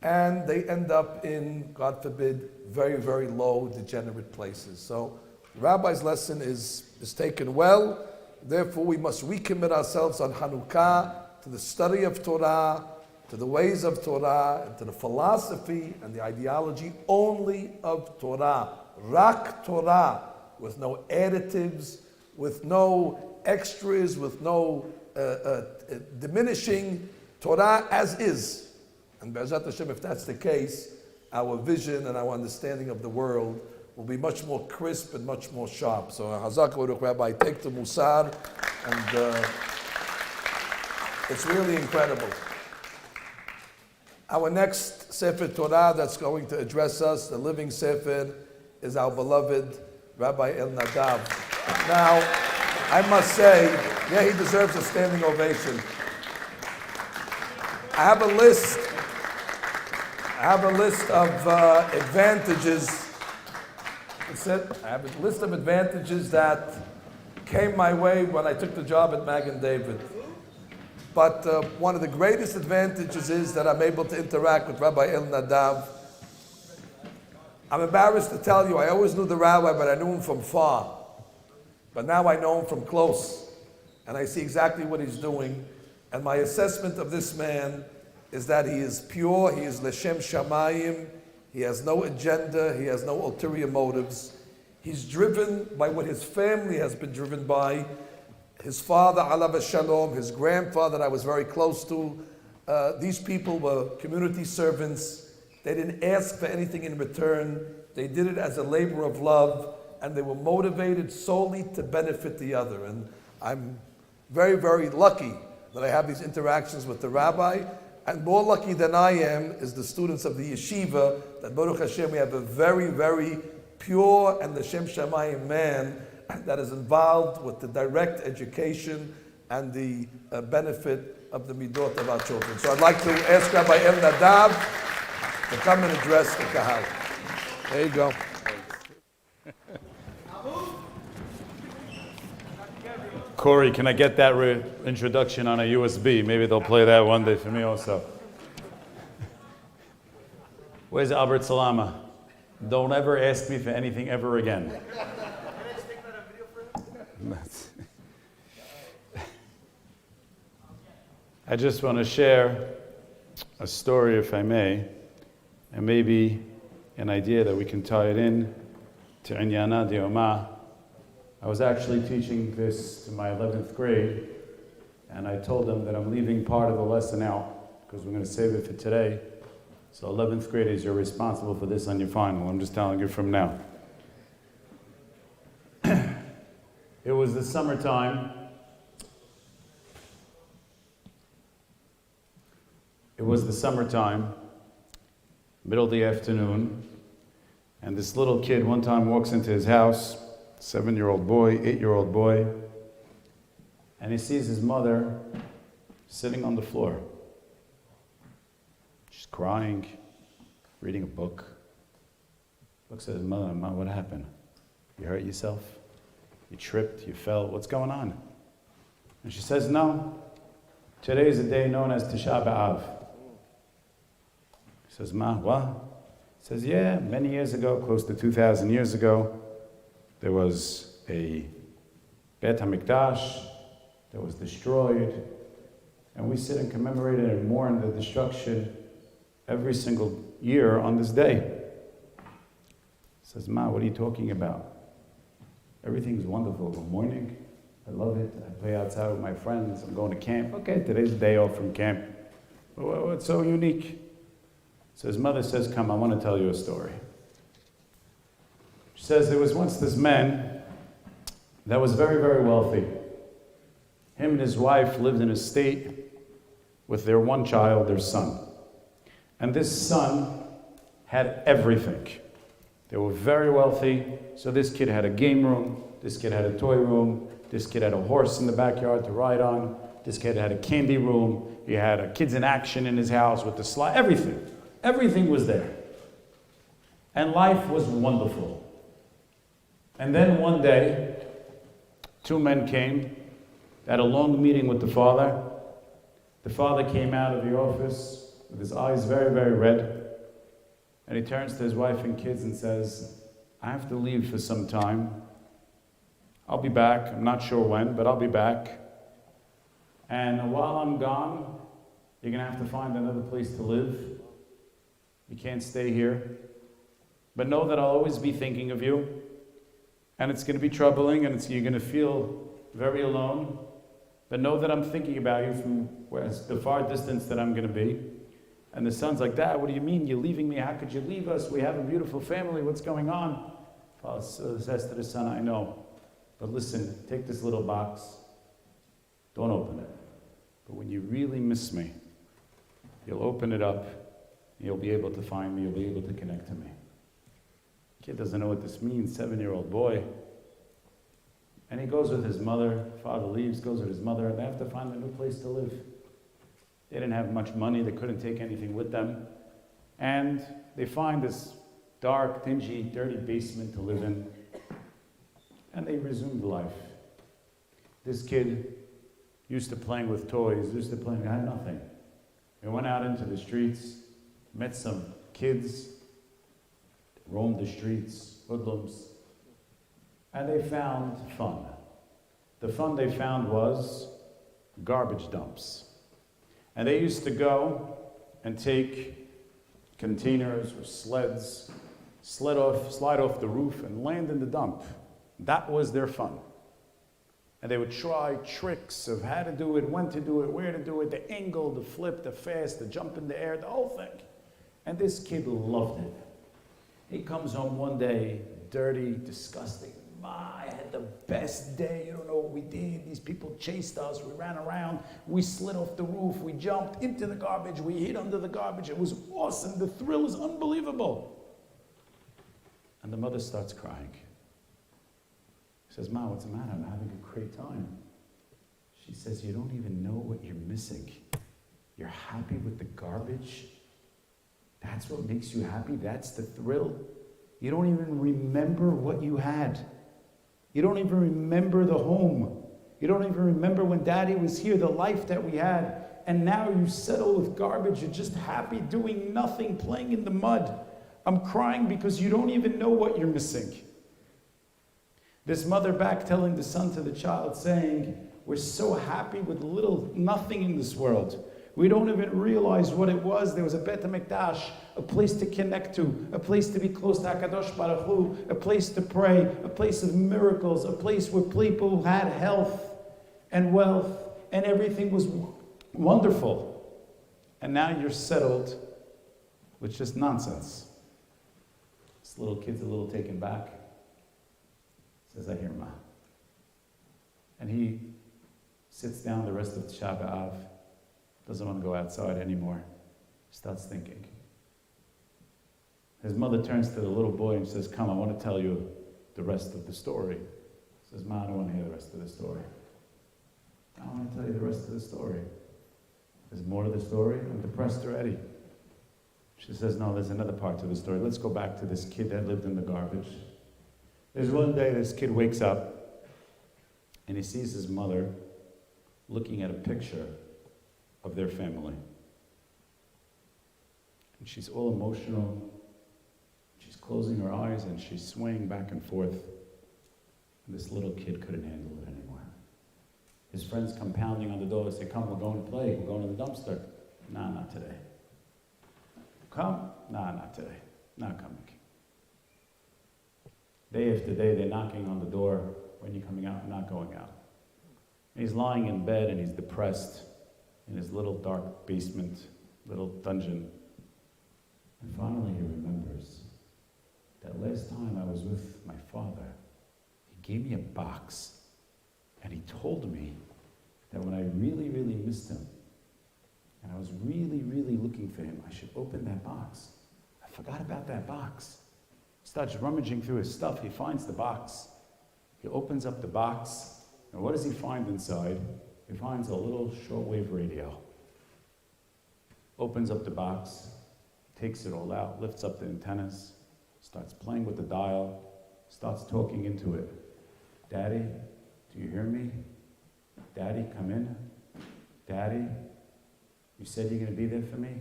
and they end up in, God forbid, very, very low, degenerate places. So the Rabbi's lesson is taken well. Therefore, we must recommit ourselves on Hanukkah to the study of Torah, to the ways of Torah, and to the philosophy and the ideology only of Torah. Rak Torah, with no additives, with no extras, with no diminishing, Torah as is. And Be'ezrat Hashem, if that's the case, our vision and our understanding of the world will be much more crisp and much more sharp. So Hazak Baruch Rabbi, take the Musar, and it's really incredible. Our next Sefer Torah that's going to address us, the living Sefer, is our beloved Rabbi Elnadav. Now, I must say, yeah, he deserves a standing ovation. I have a list of advantages. That's it. I have a list of advantages that came my way when I took the job at Magen David. But one of the greatest advantages is that I'm able to interact with Rabbi Elnadav. I'm embarrassed to tell you, I always knew the rabbi, but I knew him from far. But now I know him from close, and I see exactly what he's doing. And my assessment of this man is that he is pure, he is L'Shem Shamayim, he has no agenda, he has no ulterior motives. He's driven by what his family has been driven by. His father, Alav Shalom, his grandfather that I was very close to, these people were community servants. They didn't ask for anything in return. They did it as a labor of love, and they were motivated solely to benefit the other. And I'm very, very lucky that I have these interactions with the rabbi, and more lucky than I am is the students of the Yeshivah, that Baruch Hashem, we have a very, very pure and L'Shem Shamayim man that is involved with the direct education and the benefit of the midot of our children. So I'd like to ask Rabbi Elnadav to come and address the Kahal. There you go. Corey, can I get that introduction on a USB? Maybe they'll play that one day for me also. Where's Albert Salama? Don't ever ask me for anything ever again. I just want to share a story, if I may, and maybe an idea that we can tie it in to Inyana Dioma. I was actually teaching this to my 11th grade, and I told them that I'm leaving part of the lesson out because we're going to save it for today. So 11th graders, you're responsible for this on your final. I'm just telling you from now. It was the summertime. Middle of the afternoon, and this little kid one time walks into his house, 7-year-old boy, 8-year-old boy, and he sees his mother sitting on the floor. She's crying, reading a book. Looks at his mother, "Mom, what happened? You hurt yourself? You tripped? You fell? What's going on?" And she says, "No, today is a day known as Tisha B'Av." He says, "Ma, what?" He says, "Yeah, many years ago, close to 2,000 years ago, there was a Beit HaMikdash that was destroyed, and we sit and commemorate it and mourn the destruction every single year on this day." He says, "Ma, what are you talking about? Everything's wonderful. We're mourning I love it. I play outside with my friends. I'm going to camp. Okay, today's the day off from camp. What's so unique? So his mother says, come, I want to tell you a story. She says, there was once this man that was very, very wealthy. Him and his wife lived in a state with their one child, their son. And this son had everything. They were very wealthy, so this kid had a game room, this kid had a toy room, this kid had a horse in the backyard to ride on, this kid had a candy room, he had a kids in action in his house with the slide, everything. Everything was there. And life was wonderful. And then one day, two men came, had a long meeting with the father. The father came out of the office with his eyes very, very red. And he turns to his wife and kids and says, I have to leave for some time. I'll be back. I'm not sure when, but I'll be back. And while I'm gone, you're going to have to find another place to live. You can't stay here. But know that I'll always be thinking of you. And it's going to be troubling, and you're going to feel very alone. But know that I'm thinking about you from the far distance that I'm going to be. And the son's like, Dad, what do you mean? You're leaving me? How could you leave us? We have a beautiful family. What's going on? Father says to the son, I know. But listen, take this little box. Don't open it. But when you really miss me, you'll open it up. You'll be able to find me. You'll be able to connect to me. Kid doesn't know what this means, 7-year-old boy. And he goes with his mother. Father leaves, goes with his mother, and they have to find a new place to live. They didn't have much money. They couldn't take anything with them. And they find this dark, dingy, dirty basement to live in. And they resumed life. This kid, used to playing with toys, had nothing. He went out into the streets, met some kids, roamed the streets, hoodlums, and they found fun. The fun they found was garbage dumps. And they used to go and take containers or sleds, slide off the roof and land in the dump. That was their fun. And they would try tricks of how to do it, when to do it, where to do it, the angle, the flip, the fast, the jump in the air, the whole thing. And this kid loved it. He comes home one day, dirty, disgusting. I had the best day. You don't know what we did. These people chased us. We ran around. We slid off the roof. We jumped into the garbage. We hid under the garbage. It was awesome. The thrill is unbelievable. And the mother starts crying. She says, Ma, what's the matter? I'm having a great time. She says, you don't even know what you're missing. You're happy with the garbage? That's what makes you happy? That's the thrill? You don't even remember what you had. You don't even remember the home. You don't even remember when Daddy was here, the life that we had. And now you settle with garbage. You're just happy doing nothing, playing in the mud. I'm crying because you don't even know what you're missing. This mother back telling the son to the child, saying, we're so happy with little nothing in this world. We don't even realize what it was. There was a Bet HaMikdash, a place to connect to, a place to be close to HaKadosh Baruch Hu, a place to pray, a place of miracles, a place where people had health and wealth and everything was wonderful. And now you're settled with just nonsense. This little kid's a little taken back. Says, I hear Ma. And he sits down the rest of the Shabbat. Doesn't want to go outside anymore. Starts thinking. His mother turns to the little boy and says, come, I want to tell you the rest of the story. He says, Ma, I don't want to hear the rest of the story. I want to tell you the rest of the story. There's more to the story. I'm depressed already. She says, no, there's another part to the story. Let's go back to this kid that lived in the garbage. There's one day this kid wakes up and he sees his mother looking at a picture of their family. And she's all emotional. She's closing her eyes and she's swaying back and forth. And this little kid couldn't handle it anymore. His friends come pounding on the door and say, come, we're going to play. We're going to the dumpster. Nah, not today. Come? Nah, not today. Not coming. Day after day, they're knocking on the door. When are you coming out? I'm not going out. He's lying in bed and he's depressed in his little dark basement, little dungeon. And finally he remembers that last time I was with my father, he gave me a box and he told me that when I really, really missed him and I was really, really looking for him, I should open that box. I forgot about that box. He starts rummaging through his stuff. He finds the box. He opens up the box. And what does he find inside? He finds a little shortwave radio. Opens up the box, takes it all out, lifts up the antennas, starts playing with the dial, starts talking into it. Daddy, do you hear me? Daddy, come in. Daddy, you said you're going to be there for me?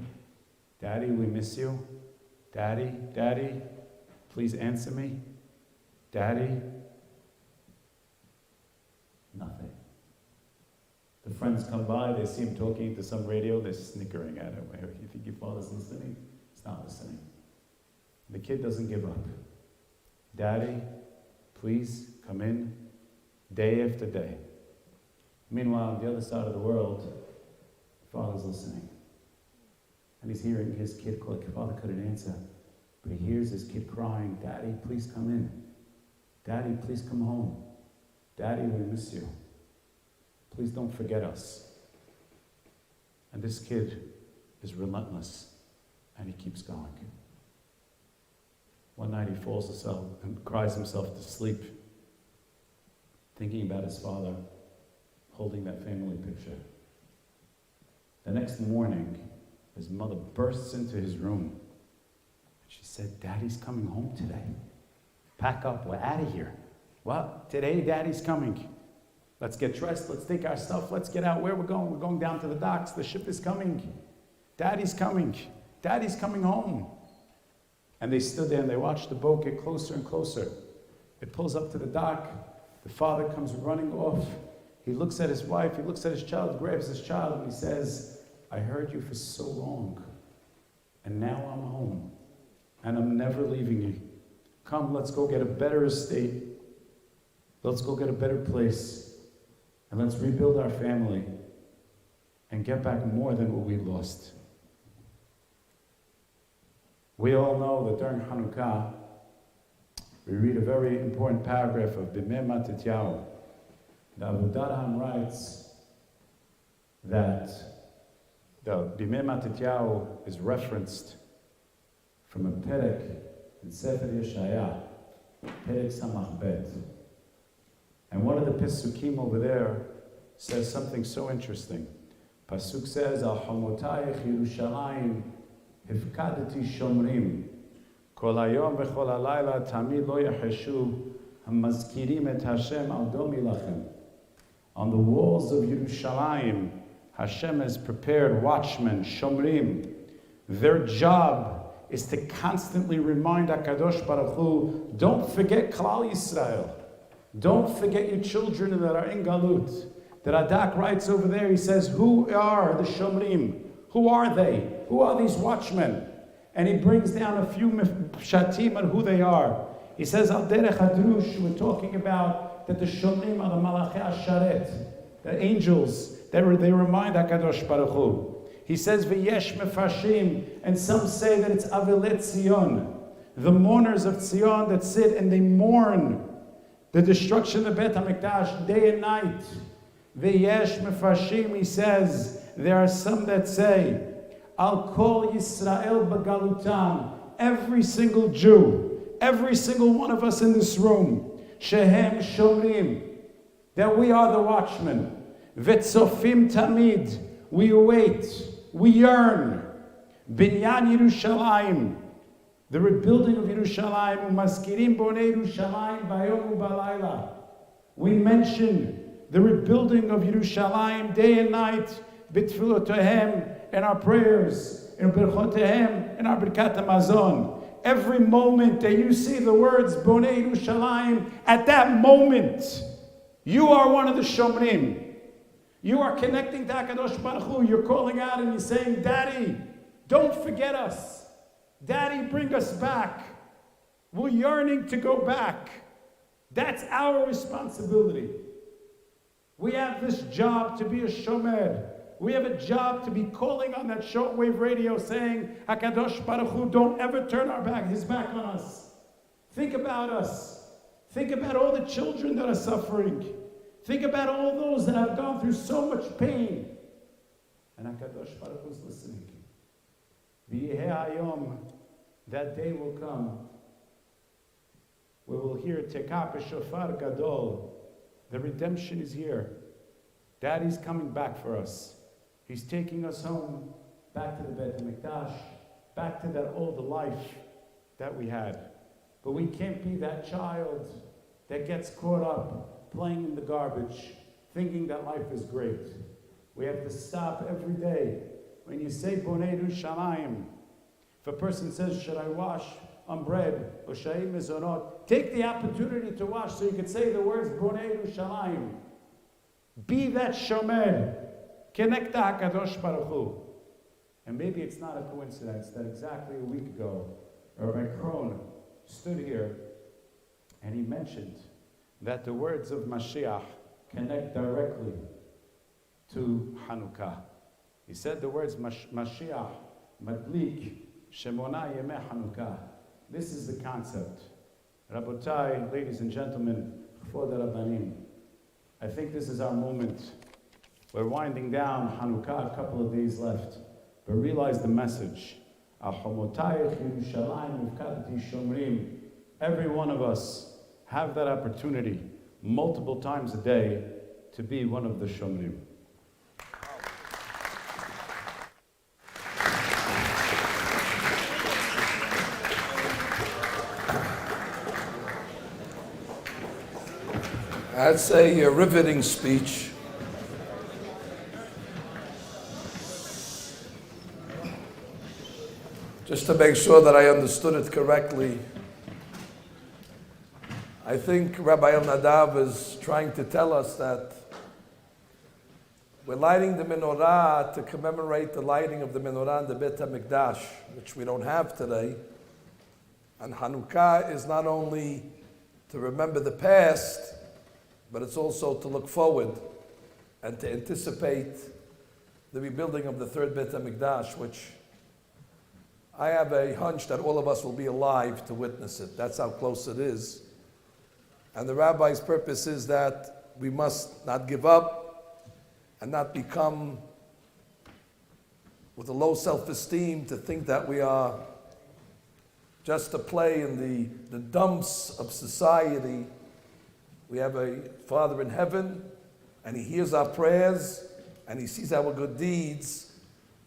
Daddy, we miss you. Daddy, Daddy, please answer me. Daddy. Nothing. The friends come by, they see him talking to some radio, they're snickering at him. You think your father's listening? He's not listening. The kid doesn't give up. Daddy, please come in, day after day. Meanwhile, on the other side of the world, father's listening. And he's hearing his kid call. Father couldn't answer, but he hears his kid crying, Daddy, please come in. Daddy, please come home. Daddy, we miss you. Please don't forget us. And this kid is relentless, and he keeps going. One night he falls asleep and cries himself to sleep, thinking about his father, holding that family picture. The next morning, his mother bursts into his room. She said, Daddy's coming home today. Pack up, we're out of here. What? Today, Daddy's coming. Let's get dressed. Let's take our stuff. Let's get out. Where we're going? We're going down to the docks. The ship is coming. Daddy's coming. Daddy's coming home. And they stood there and they watched the boat get closer and closer. It pulls up to the dock. The father comes running off. He looks at his wife. He looks at his child, grabs his child, and he says, I heard you for so long. And now I'm home. And I'm never leaving you. Come, let's go get a better estate. Let's go get a better place, and let's rebuild our family and get back more than what we lost. We all know that during Hanukkah, we read a very important paragraph of Bimei Matityahu. The Abu Darham writes that the Bimei Matityahu is referenced from a perek in Sefer Yeshaya, Perek Samach Bet. And one of the Pesukim over there says something so interesting. Pasuk says, Al Hamotayich Yerushalayim Hifkadati Shomrim Kol Hayom V'Chol Halayla Tamid Lo Yaheshu Hamazkirim Et Hashem Al Domi Lachem. On the walls of Yerushalayim, Hashem has prepared watchmen, Shomrim. Their job is to constantly remind HaKadosh Baruch Hu, don't forget Klal Yisrael. Don't forget your children that are in Galut. The Radak writes over there, he says, who are the Shomrim? Who are they? Who are these watchmen? And he brings down a few shatim on who they are. He says, Al Derech Hadrush, we're talking about that the Shomrim are the Malachei Asharet, the angels, they remind HaKadosh Baruch Hu. He says, V'yesh Mefashim, and some say that it's Avilet Zion, the mourners of Zion that sit and they mourn the destruction of Bet HaMikdash day and night. V'yesh Mefashim, he says, there are some that say, Al Kol Yisrael B'Galutam, every single Jew, every single one of us in this room, Shehem Shomrim, that we are the watchmen. V'tzofim Tamid, we await, we yearn. Binyan Yerushalayim, the rebuilding of Yerushalayim, Umaskirim Bonei Yerushalayim Bayom Ubalayla. We mention the rebuilding of Yerushalayim day and night, B'tfilotehem, in our prayers, in Berchotehem, in our Birkat HaMazon. Every moment that you see the words Bonei Yerushalayim, at that moment, you are one of the Shomrim. You are connecting to HaKadosh Baruch Hu. You're calling out and you're saying, Daddy, don't forget us. Daddy, bring us back. We're yearning to go back. That's our responsibility. We have this job to be a shomer. We have a job to be calling on that shortwave radio saying, HaKadosh Baruch Hu, don't ever turn his back on us. Think about us. Think about all the children that are suffering. Think about all those that have gone through so much pain. And HaKadosh Baruch Hu is listening. V'yehei hayom, that day will come where we'll hear Tekah b'shofar gadol. The redemption is here. Daddy's coming back for us. He's taking us home, back to the Beit HaMikdash, back to that old life that we had. But we can't be that child that gets caught up playing in the garbage, thinking that life is great. We have to stop every day. When you say Bonei Yerushalayim, if a person says, should I wash on bread or shayim mezonot, take the opportunity to wash so you can say the words Bonei Yerushalayim. Be that shomer. Connect to HaKadosh Baruch Hu. And maybe it's not a coincidence that exactly a week ago, Rabbi Kron stood here and he mentioned that the words of Mashiach connect directly to Hanukkah. He said the words Mashiach, Madlik, Shemona Yemei Hanukkah. This is the concept. Rabotai, ladies and gentlemen, before the Rabbanim, I think this is our moment. We're winding down Hanukkah, a couple of days left. But realize the message. Every one of us have that opportunity multiple times a day to be one of the Shomrim. That's a riveting speech. Just to make sure that I understood it correctly, I think Rabbi Elnadav is trying to tell us that we're lighting the menorah to commemorate the lighting of the menorah in the Beit HaMikdash, which we don't have today. And Hanukkah is not only to remember the past, but it's also to look forward and to anticipate the rebuilding of the third Beit HaMikdash, which I have a hunch that all of us will be alive to witness it. That's how close it is. And the Rabbi's purpose is that we must not give up and not become with a low self-esteem to think that we are just to play in the dumps of society. We have a Father in heaven, and He hears our prayers, and He sees our good deeds.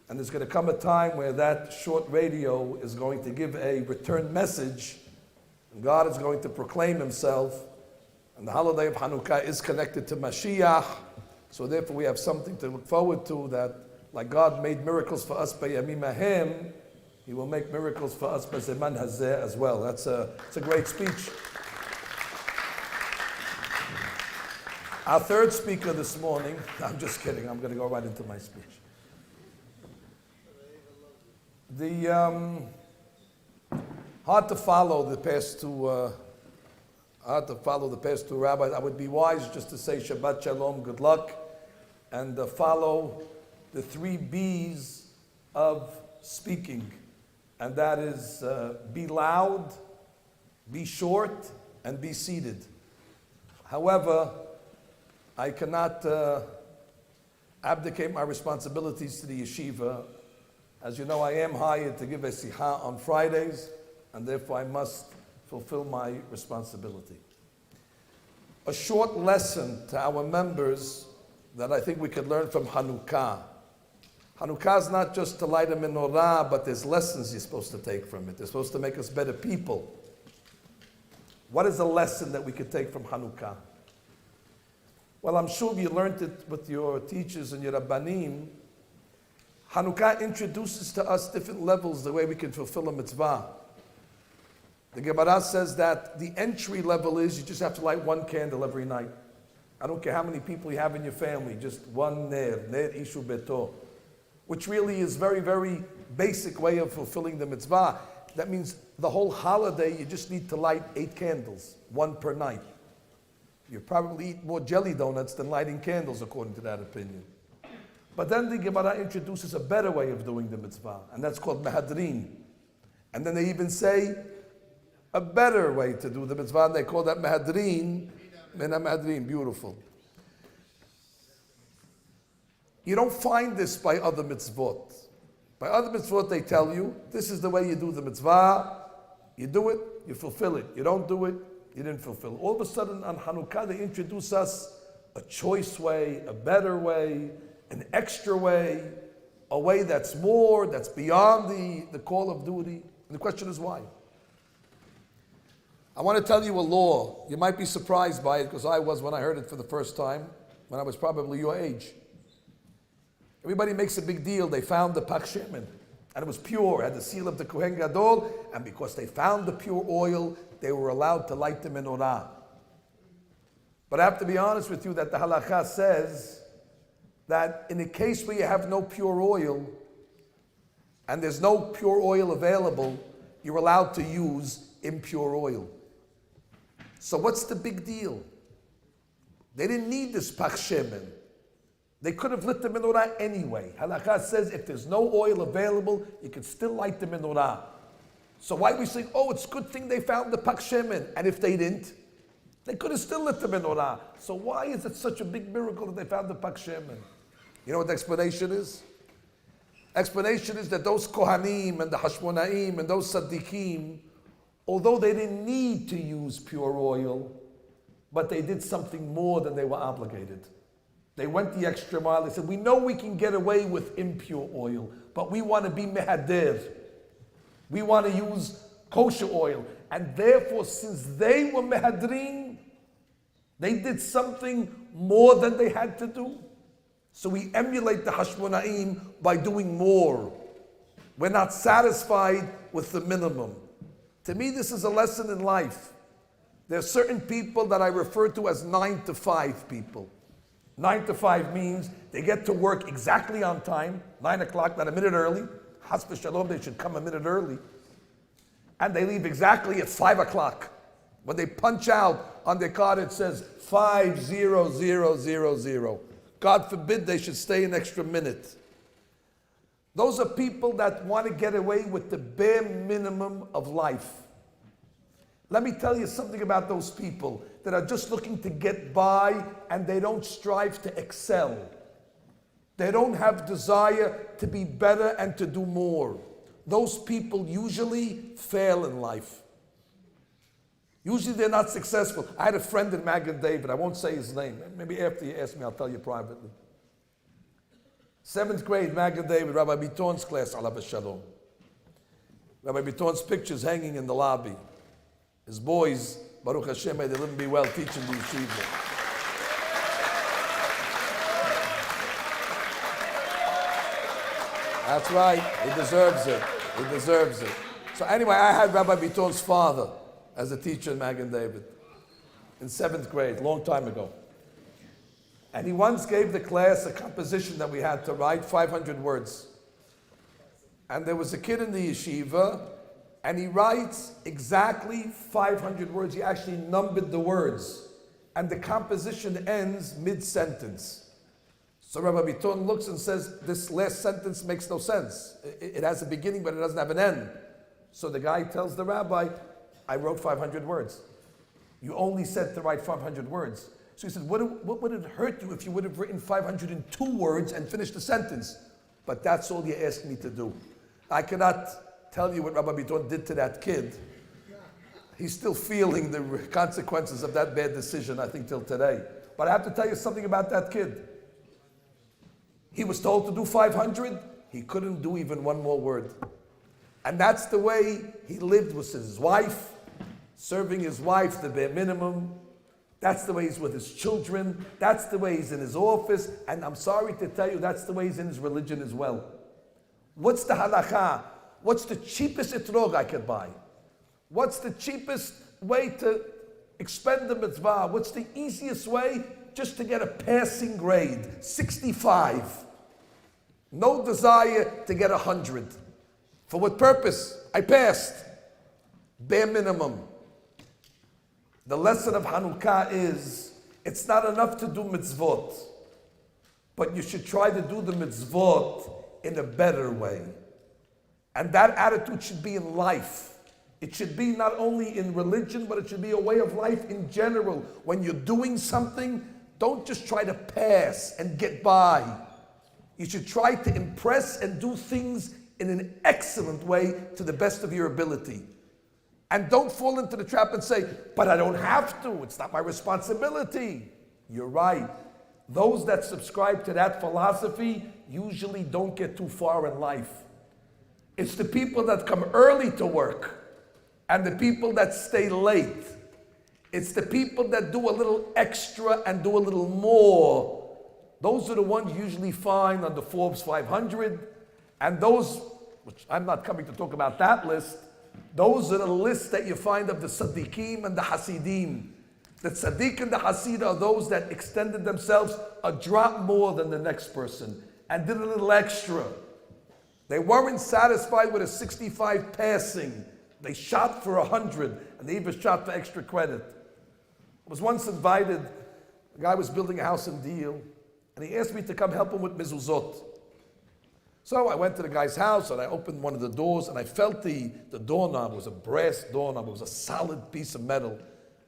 And there's going to come a time where that short radio is going to give a return message, and God is going to proclaim Himself. And the holiday of Hanukkah is connected to Mashiach, so therefore we have something to look forward to, that like God made miracles for us by Yamim Ahem, He will make miracles for us by Zeman Hazeh as well. It's a great speech. Our third speaker this morning, I'm just kidding, I'm going to go right into my speech. Hard to follow the past two rabbis. I would be wise just to say Shabbat Shalom, good luck, and follow the 3 B's of speaking, and that is be loud, be short, and be seated. However, I cannot abdicate my responsibilities to the Yeshivah. As you know, I am hired to give a Siha on Fridays, and therefore I must fulfill my responsibility. A short lesson to our members that I think we could learn from Hanukkah. Hanukkah is not just to light a menorah, but there's lessons you're supposed to take from it. They're supposed to make us better people. What is a lesson that we could take from Hanukkah? Well, I'm sure you learned it with your teachers and your Rabbanim. Hanukkah introduces to us different levels the way we can fulfill a mitzvah. The Gemara says that the entry level is you just have to light 1 candle every night. I don't care how many people you have in your family, just 1 ner ishu beto, which really is very, very basic way of fulfilling the mitzvah. That means the whole holiday you just need to light 8 candles, 1 per night. You probably eat more jelly donuts than lighting candles, according to that opinion. But then the Gemara introduces a better way of doing the mitzvah, and that's called mehadrin. And then they even say a better way to do the mitzvah, and they call that mehadrin. Mehadrin, beautiful. You don't find this by other mitzvot. By other mitzvot, they tell you, this is the way you do the mitzvah. You do it, you fulfill it. You don't do it, you didn't fulfill it. All of a sudden, on Hanukkah, they introduce us a choice way, a better way, an extra way, a way that's more, that's beyond the call of duty. And the question is why? I want to tell you a law. You might be surprised by it, because I was when I heard it for the first time, when I was probably your age. Everybody makes a big deal. They found the Pach Shemen, and it was pure, it had the seal of the Kohen Gadol, and because they found the pure oil, they were allowed to light the menorah. But I have to be honest with you that the halakha says that in a case where you have no pure oil, and there's no pure oil available, you're allowed to use impure oil. So what's the big deal? They didn't need this Pach Shemen. They could have lit the menorah anyway. Halakha says if there's no oil available, you can still light the menorah. So why are we saying, oh, it's a good thing they found the Pach Shemen, and if they didn't, they could have still lit the menorah. So why is it such a big miracle that they found the Pach Shemen? You know what the explanation is? Explanation is that those Kohanim and the Hashmonaim and those Tzaddikim, although they didn't need to use pure oil, but they did something more than they were obligated. They went the extra mile. They said, we know we can get away with impure oil, but we want to be mehader. We want to use kosher oil. And therefore, since they were mehadrin, they did something more than they had to do. So we emulate the Hashmonaim by doing more. We're not satisfied with the minimum. To me, this is a lesson in life. There are certain people that I refer to as 9 to 5 people. 9 to 5 means they get to work exactly on time, 9 o'clock, not a minute early. Chas v'shalom, they should come a minute early. And they leave exactly at 5 o'clock. When they punch out on their card, it says 50000. God forbid they should stay an extra minute. Those are people that want to get away with the bare minimum of life. Let me tell you something about those people that are just looking to get by and they don't strive to excel. They don't have desire to be better and to do more. Those people usually fail in life. Usually they're not successful. I had a friend in Magen David, I won't say his name. Maybe after you ask me, I'll tell you privately. 7th grade, Magen David, Rabbi Biton's class, alav shalom. Rabbi Biton's picture's hanging in the lobby. His boys, Baruch Hashem, may they live and be well, teaching the Yeshivah. That's right, he deserves it. He deserves it. So anyway, I had Rabbi Biton's father as a teacher in Magen David in 7th grade, long time ago. And he once gave the class a composition that we had to write, 500 words. And there was a kid in the yeshiva, and he writes exactly 500 words. He actually numbered the words. And the composition ends mid-sentence. So Rabbi Biton looks and says, this last sentence makes no sense. It has a beginning, but it doesn't have an end. So the guy tells the rabbi, I wrote 500 words. You only said to write 500 words. So he said, what would it hurt you if you would have written 502 words and finished the sentence? But that's all you asked me to do. I cannot tell you what Rabbi Biton did to that kid. He's still feeling the consequences of that bad decision, I think, till today. But I have to tell you something about that kid. He was told to do 500. He couldn't do even one more word. And that's the way he lived with his wife, serving his wife the bare minimum. That's the way he's with his children. That's the way he's in his office. And I'm sorry to tell you, that's the way he's in his religion as well. What's the halakha? What's the cheapest etrog I could buy? What's the cheapest way to expend the mitzvah? What's the easiest way? Just to get a passing grade, 65. No desire to get 100. For what purpose? I passed. Bare minimum. The lesson of Hanukkah is It's not enough to do mitzvot, but you should try to do the mitzvot in a better way. And that attitude should be in life. It should be not only in religion, but it should be a way of life in general. When you're doing something, don't just try to pass and get by. You should try to impress and do things in an excellent way to the best of your ability. And don't fall into the trap and say, but I don't have to, it's not my responsibility. You're right. Those that subscribe to that philosophy usually don't get too far in life. It's the people that come early to work and the people that stay late. It's the people that do a little extra and do a little more. Those are the ones you usually find on the Forbes 500. And those, which I'm not coming to talk about that list, those are the lists that you find of the Tzaddikim and the Hasidim. The Tzaddik and the Hasid are those that extended themselves a drop more than the next person and did a little extra. They weren't satisfied with a 65 passing. They shot for 100, and they even shot for extra credit. I was once invited, a guy was building a house in Deal, and he asked me to come help him with mezuzot. So I went to the guy's house, and I opened one of the doors, and I felt the doorknob. It was a brass doorknob. It was a solid piece of metal.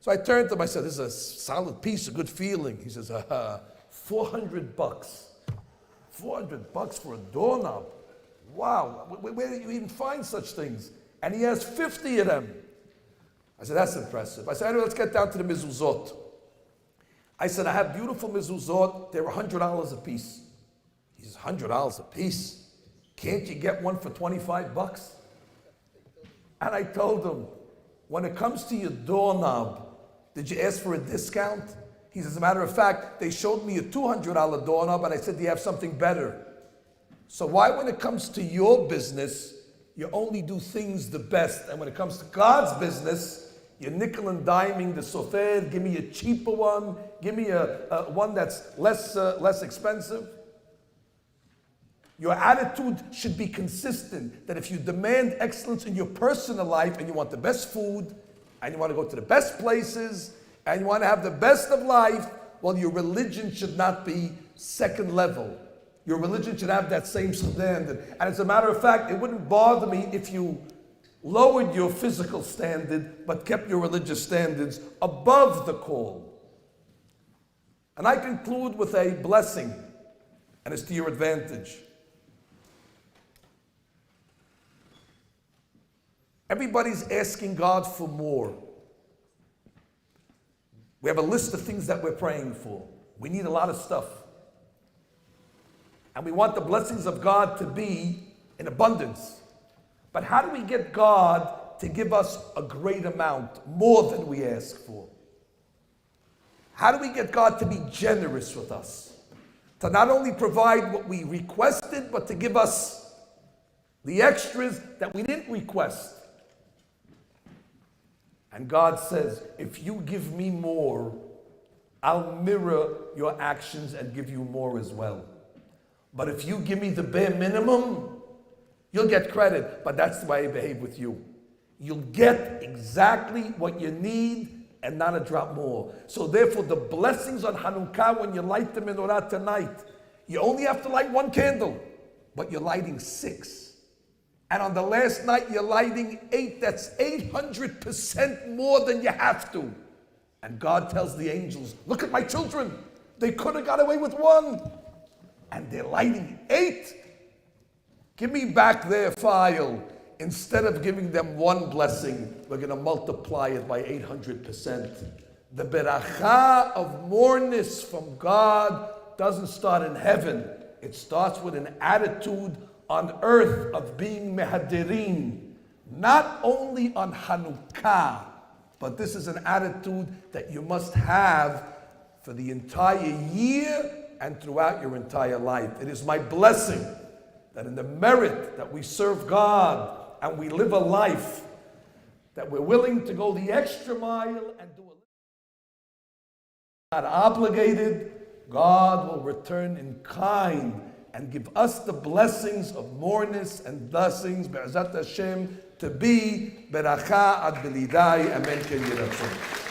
So I turned to him, I said, this is a solid piece, a good feeling. He says, $400. $400 for a doorknob. Wow, where do you even find such things? And he has 50 of them. I said, that's impressive. I said, anyway, let's get down to the mezuzot. I said, I have beautiful mezuzot. They're $100 a piece. He says, $100 a piece? Can't you get one for $25? And I told him, when it comes to your doorknob, did you ask for a discount? He says, as a matter of fact, they showed me a $200 doorknob, and I said, do you have something better? So why, when it comes to your business, you only do things the best, and when it comes to God's business, you're nickel and diming the sofer, give me a cheaper one, give me a one that's less expensive? Your attitude should be consistent, that if you demand excellence in your personal life, and you want the best food, and you want to go to the best places, and you want to have the best of life, well, your religion should not be second level. Your religion should have that same standard. And as a matter of fact, it wouldn't bother me if you lowered your physical standard, but kept your religious standards above the call. And I conclude with a blessing, and it's to your advantage. Everybody's asking God for more. We have a list of things that we're praying for. We need a lot of stuff. And we want the blessings of God to be in abundance. But how do we get God to give us a great amount, more than we ask for? How do we get God to be generous with us? To not only provide what we requested, but to give us the extras that we didn't request. And God says, if you give me more, I'll mirror your actions and give you more as well. But if you give me the bare minimum, you'll get credit, but that's the way I behave with you. You'll get exactly what you need and not a drop more. So therefore, the blessings on Hanukkah, when you light the menorah tonight, you only have to light one candle, but you're lighting 6. And on the last night, you're lighting 8. That's 800% more than you have to. And God tells the angels, look at my children. They could have got away with 1. And they're lighting 8. Give me back their file. Instead of giving them 1 blessing, we're going to multiply it by 800%. The beracha of moreness from God doesn't start in heaven. It starts with an attitude on earth of being mehadirin. Not only on Hanukkah, but this is an attitude that you must have for the entire year and throughout your entire life. It is my blessing that in the merit that we serve God and we live a life that we're willing to go the extra mile and do not obligated, God will return in kind and give us the blessings of moreness and blessings, be'ezat Hashem, to be beracha ad belidai. Amen.